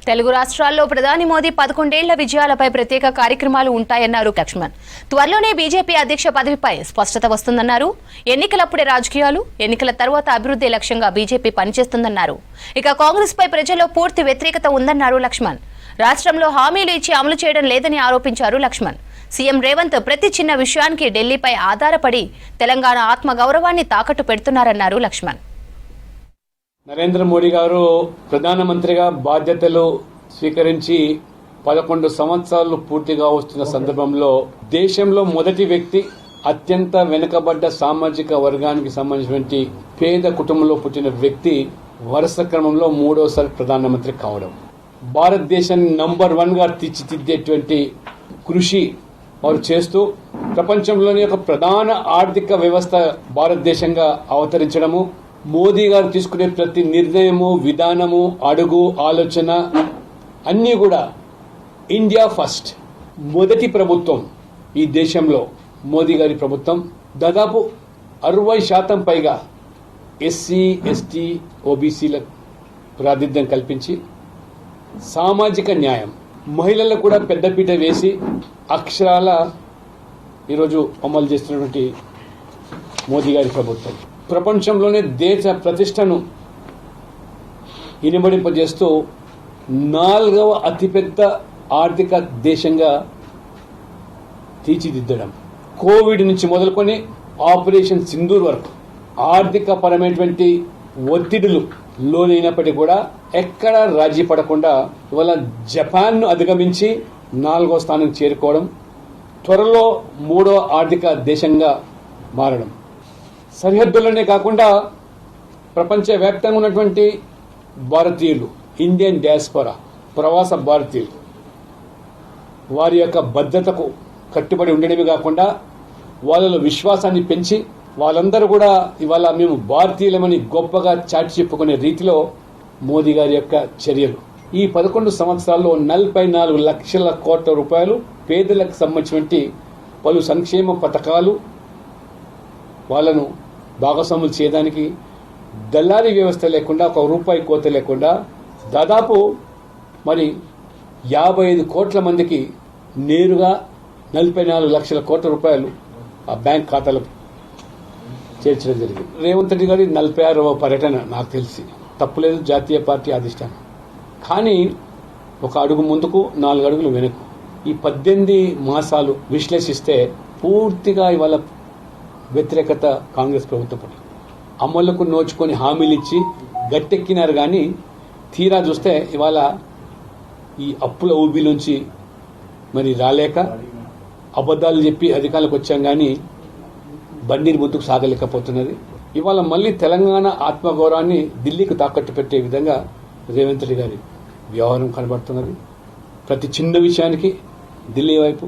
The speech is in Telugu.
తెలుగు రాష్ట్రాల్లో ప్రధాని మోదీ 11 ఏళ్ల విజయాలపై ప్రత్యేక కార్యక్రమాలు ఉంటాయన్నారు లక్ష్మణ్. త్వరలోనే బీజేపీ అధ్యక్ష పదవిపై స్పష్టత వస్తుందన్నారు. ఎన్నికలప్పుడే రాజకీయాలు, ఎన్నికల తర్వాత అభివృద్ధి లక్ష్యంగా బీజేపీ పనిచేస్తుందన్నారు. ఇక కాంగ్రెస్ పై ప్రజల్లో పూర్తి వ్యతిరేకత ఉందన్నారు లక్ష్మణ్. రాష్ట్రంలో హామీలు ఇచ్చి అమలు చేయడం లేదని ఆరోపించారు లక్ష్మణ్. సీఎం రేవంత్ ప్రతి చిన్న విషయానికి ఢిల్లీపై ఆధారపడి తెలంగాణ ఆత్మగౌరవాన్ని తాకట్టు పెడుతున్నారన్నారు లక్ష్మణ్. నరేంద్ర మోడీ గారు ప్రధానమంత్రిగా బాధ్యతలు స్వీకరించి 11 సంవత్సరాలు పూర్తిగా వస్తున్న సందర్భంలో దేశంలో మొదటి వ్యక్తి అత్యంత వెనుకబడ్డ సామాజిక వర్గానికి సంబంధించినటువంటి పేద కుటుంబంలో పుట్టిన వ్యక్తి వరుస క్రమంలో 3వసారి ప్రధానమంత్రి కావడం, భారతదేశాన్ని నంబర్ 1 గా తీర్చిదిద్దేటువంటి కృషి వారు చేస్తూ ప్రపంచంలోని ఒక ప్రధాన ఆర్థిక వ్యవస్థ భారతదేశంగా అవతరించడము, మోదీ గారు తీసుకునే ప్రతి నిర్ణయము, విధానము, అడుగు, ఆలోచన అన్నీ కూడా ఇండియా ఫస్ట్ మొదటి ప్రభుత్వం ఈ దేశంలో మోదీ గారి ప్రభుత్వం. దాదాపు 60% పైగా ఎస్సీ, ఎస్టీ, ఓబీసీల ప్రాతినిధ్యం కల్పించి సామాజిక న్యాయం, మహిళలకు కూడా పెద్దపీట వేసి అక్షరాల ఈరోజు అమలు చేస్తున్నటువంటి మోదీ గారి ప్రభుత్వం ప్రపంచంలోనే దేశ ప్రతిష్టను ఇనుమడింపజేస్తూ 4వ అతిపెద్ద ఆర్థిక దేశంగా తీర్చిదిద్దడం, కోవిడ్ నుంచి మొదలుకొని ఆపరేషన్ సింధూర్ వరకు ఆర్థిక పరమైనటువంటి ఒత్తిడులు లోనైనప్పటికీ కూడా ఎక్కడ రాజీ పడకుండా ఇవాళ జపాన్ను అధిగమించి 4వ స్థానం చేరుకోవడం, త్వరలో 3వ ఆర్థిక దేశంగా మారడం, సరిహద్దుల్లోనే కాకుండా ప్రపంచవ్యాప్తంగా ఉన్నటువంటి భారతీయులు, ఇండియన్ డయాస్పోరా, ప్రవాస భారతీయులు వారి యొక్క భద్రతకు కట్టుబడి ఉండడమే కాకుండా వాళ్ళలో విశ్వాసాన్ని పెంచి వాళ్ళందరూ కూడా ఇవాళ మేము భారతీయులమని గొప్పగా చాటి చెప్పుకునే రీతిలో మోదీ గారి యొక్క చర్యలు. ఈ 11 సంవత్సరాల్లో 44 లక్షల కోట్ల రూపాయలు పేదలకు సంబంధించినటువంటి పలు సంక్షేమ పథకాలు వాళ్ళను భాగస్వాములు చేయడానికి దళారీ వ్యవస్థ లేకుండా, ఒక రూపాయి కోత లేకుండా దాదాపు మరి 55 కోట్ల మందికి నేరుగా 44 లక్షల కోట్ల రూపాయలు ఆ బ్యాంక్ ఖాతాలకు చేర్చడం జరిగింది. రేవంత్ రెడ్డి గారి 46వ పర్యటన నాకు తెలిసి తప్పులేదు, జాతీయ పార్టీ అధిష్టానం. కానీ ఒక అడుగు ముందుకు 4 అడుగులు వెనుక ఈ 18 మాసాలు విశ్లేషిస్తే పూర్తిగా ఇవాళ వ్యతిరేకత కాంగ్రెస్ ప్రభుత్వం అమలుకు నోచుకొని హామీలు ఇచ్చి గట్టెక్కినారు. కానీ తీరా చూస్తే ఇవాళ ఈ అప్పుల ఊబిలోంచి మరి రాలేక అబద్దాలు చెప్పి అధికారులకు వచ్చాం కానీ బండిని ముందుకు సాగలేకపోతున్నది. ఇవాళ మళ్లీ తెలంగాణ ఆత్మగౌరవాన్ని ఢిల్లీకి తాకట్టు పెట్టే విధంగా రేవంత్ రెడ్డి గారి వ్యవహారం కనబడుతున్నది. ప్రతి చిన్న విషయానికి ఢిల్లీ వైపు